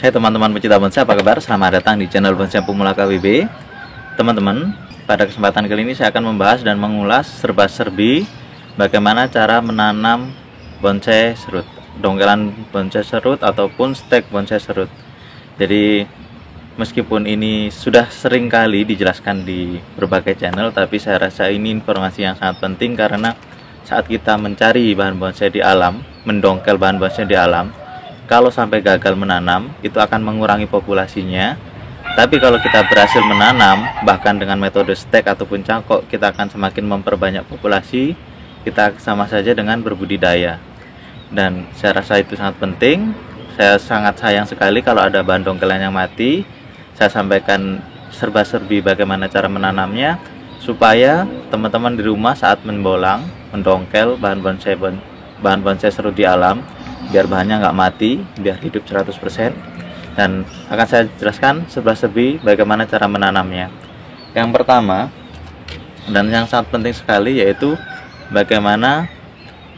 Hai teman-teman pecinta bonsai, apa kabar? Selamat datang di channel Bonsai Pemula KWB. Teman-teman, pada kesempatan kali ini saya akan membahas dan mengulas serba-serbi bagaimana cara menanam bonsai serut, dongkelan bonsai serut ataupun stek bonsai serut. Jadi meskipun ini sudah sering kali dijelaskan di berbagai channel, tapi saya rasa ini informasi yang sangat penting karena saat kita mencari bahan bonsai di alam, mendongkel bahan bonsai di alam, kalau sampai gagal menanam, itu akan mengurangi populasinya. Tapi kalau kita berhasil menanam, bahkan dengan metode stek ataupun cangkok, kita akan semakin memperbanyak populasi. Kita sama saja dengan berbudidaya. Dan saya rasa itu sangat penting. Saya sangat sayang sekali kalau ada bahan dongkelan yang mati. Saya sampaikan serba-serbi bagaimana cara menanamnya, supaya teman-teman di rumah saat menbolang, mendongkel bahan bonsai serut di alam, biar bahannya nggak mati, biar hidup 100%. Dan akan saya jelaskan serba-serbi bagaimana cara menanamnya. Yang pertama dan yang sangat penting sekali yaitu bagaimana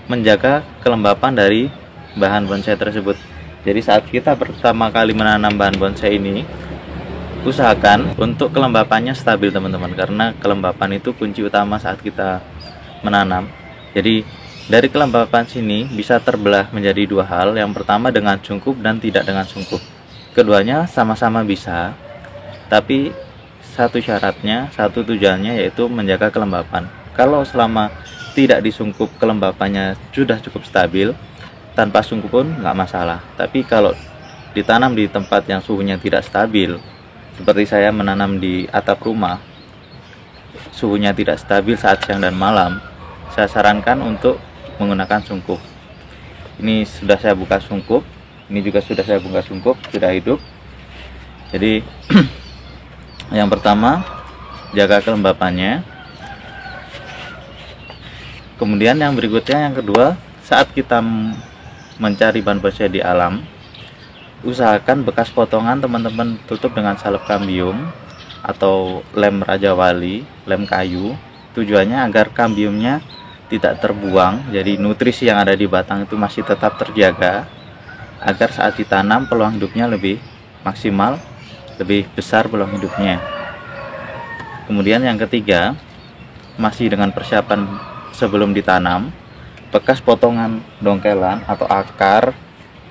menjaga kelembapan dari bahan bonsai tersebut. Jadi saat kita pertama kali menanam bahan bonsai ini, usahakan untuk kelembapannya stabil teman-teman, karena kelembapan itu kunci utama saat kita menanam. Jadi dari kelembapan sini bisa terbelah menjadi dua hal. Yang pertama dengan sungkup dan tidak dengan sungkup. Keduanya sama-sama bisa, tapi satu syaratnya, satu tujuannya yaitu menjaga kelembapan. Kalau selama tidak disungkup kelembapannya sudah cukup stabil, tanpa sungkup pun nggak masalah. Tapi kalau ditanam di tempat yang suhunya tidak stabil, seperti saya menanam di atap rumah, suhunya tidak stabil saat siang dan malam, saya sarankan untuk menggunakan sungkup. Ini sudah saya buka sungkup, ini juga sudah saya buka sungkup, sudah hidup. Jadi yang pertama, jaga kelembapannya. Kemudian yang berikutnya, yang kedua, saat kita mencari bahan bonsai di alam, usahakan bekas potongan teman-teman tutup dengan salep kambium atau lem Raja Wali, lem kayu. Tujuannya agar kambiumnya tidak terbuang, jadi nutrisi yang ada di batang itu masih tetap terjaga, agar saat ditanam peluang hidupnya lebih maksimal, lebih besar peluang hidupnya. Kemudian yang ketiga, masih dengan persiapan sebelum ditanam, bekas potongan dongkelan atau akar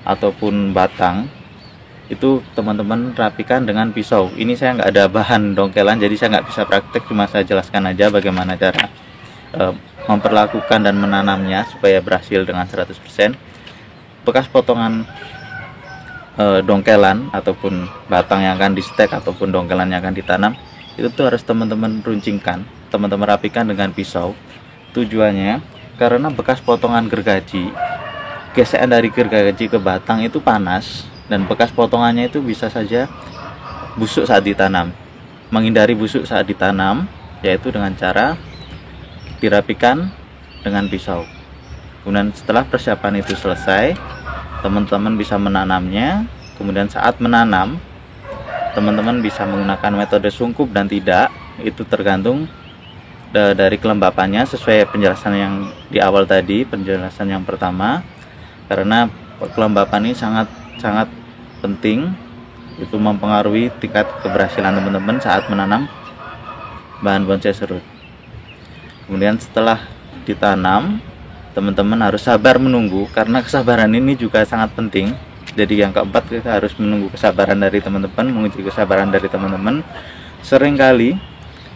ataupun batang itu teman-teman rapikan dengan pisau. Ini saya nggak ada bahan dongkelan, jadi saya nggak bisa praktek, cuma saya jelaskan aja bagaimana cara memperlakukan dan menanamnya supaya berhasil dengan 100%. Bekas potongan dongkelan ataupun batang yang akan di stek ataupun dongkelan yang akan ditanam, itu tuh harus teman-teman runcingkan, teman-teman rapikan dengan pisau. Tujuannya karena bekas potongan gergaji, gesekan dari gergaji ke batang itu panas, dan bekas potongannya itu bisa saja busuk saat ditanam. Menghindari busuk saat ditanam yaitu dengan cara dirapikan dengan pisau. Kemudian setelah persiapan itu selesai, teman-teman bisa menanamnya. Kemudian saat menanam, teman-teman bisa menggunakan metode sungkup dan tidak, itu tergantung dari kelembapannya, sesuai penjelasan yang di awal tadi, penjelasan yang pertama. Karena kelembapan ini sangat penting, itu mempengaruhi tingkat keberhasilan teman-teman saat menanam bahan bonsai serut. Kemudian setelah ditanam, teman-teman harus sabar menunggu, karena kesabaran ini juga sangat penting. Jadi yang keempat, kita harus menunggu kesabaran dari teman-teman, menguji kesabaran dari teman-teman. Seringkali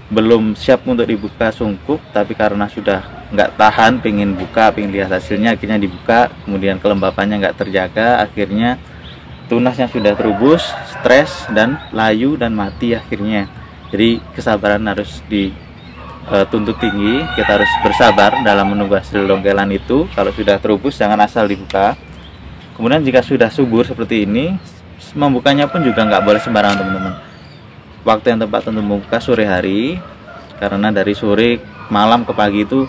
belum siap untuk dibuka sungkup, tapi karena sudah nggak tahan, pengen buka, pengen lihat hasilnya, akhirnya dibuka. Kemudian kelembapannya nggak terjaga, akhirnya tunasnya sudah terubus, stres dan layu dan mati akhirnya. Jadi kesabaran harus dituntut tinggi. Kita harus bersabar dalam menunggu hasil dongkelan itu. Kalau sudah terubus, jangan asal dibuka. Kemudian jika sudah subur seperti ini, membukanya pun juga nggak boleh sembarangan teman-teman. Waktu yang tepat untuk membuka sore hari, karena dari sore malam ke pagi itu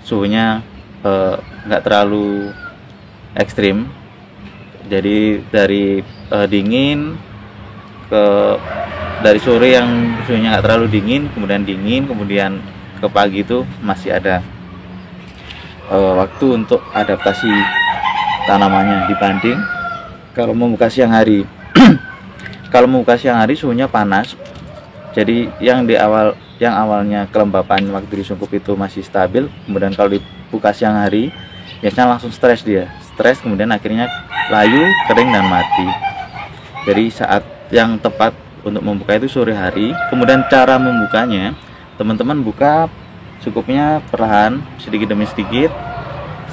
suhunya nggak terlalu ekstrim. Jadi dari dingin dari sore yang suhunya nggak terlalu dingin, kemudian ke pagi itu masih ada waktu untuk adaptasi tanamannya, dibanding kalau membuka siang hari. Kalau membuka siang hari suhunya panas, jadi yang awalnya kelembapan waktu disungkup itu masih stabil, kemudian kalau dibuka siang hari biasanya langsung stres, kemudian akhirnya layu, kering, dan mati. Jadi saat yang tepat untuk membuka itu sore hari. Kemudian cara membukanya, teman-teman buka cukupnya perlahan, sedikit demi sedikit.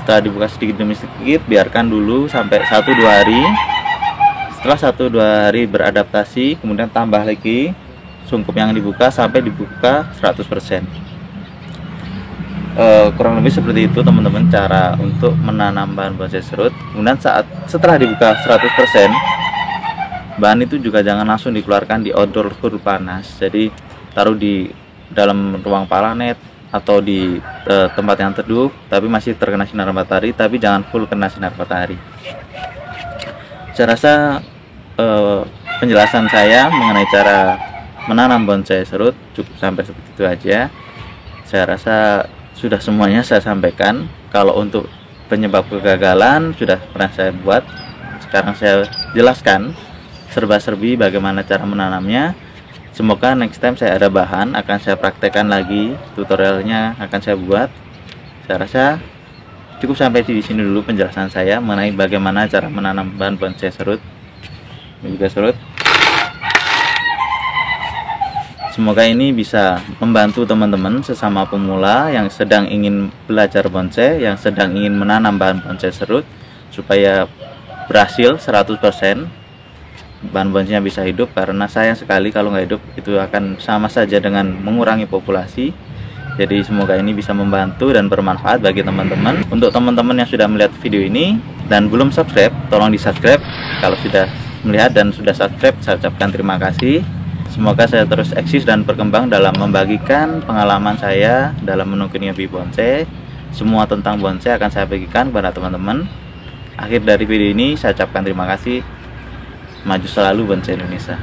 Setelah dibuka sedikit demi sedikit, biarkan dulu sampai 1-2 hari. Setelah 1-2 hari beradaptasi, kemudian tambah lagi sungkup yang dibuka sampai dibuka 100%. Kurang lebih seperti itu teman-teman cara untuk menanam bahan bonsai serut. Kemudian setelah dibuka 100%, bahan itu juga jangan langsung dikeluarkan di outdoor full panas. Jadi taruh di dalam ruang planet atau di tempat yang teduh tapi masih terkena sinar matahari, tapi jangan full kena sinar matahari. Saya rasa penjelasan saya mengenai cara menanam bonsai serut cukup sampai seperti itu aja. Saya rasa sudah semuanya saya sampaikan. Kalau untuk penyebab kegagalan sudah pernah saya buat, sekarang saya jelaskan serba-serbi bagaimana cara menanamnya. Semoga next time saya ada bahan akan saya praktekkan lagi, tutorialnya akan saya buat. Saya rasa cukup sampai di sini dulu penjelasan saya mengenai bagaimana cara menanam bahan bonsai serut dan juga serut. Semoga ini bisa membantu teman-teman sesama pemula yang sedang ingin belajar bonsai, yang sedang ingin menanam bahan bonsai serut supaya berhasil 100%. Bahan bonsainya bisa hidup, karena sayang sekali kalau nggak hidup itu akan sama saja dengan mengurangi populasi. Jadi semoga ini bisa membantu dan bermanfaat bagi teman-teman. Untuk teman-teman yang sudah melihat video ini dan belum subscribe, tolong di subscribe. Kalau sudah melihat dan sudah subscribe, saya ucapkan terima kasih. Semoga saya terus eksis dan berkembang dalam membagikan pengalaman saya dalam menekuni hobi bonsai. Semua tentang bonsai akan saya bagikan kepada teman-teman. Akhir dari video ini saya ucapkan terima kasih. Maju selalu bonsai Indonesia.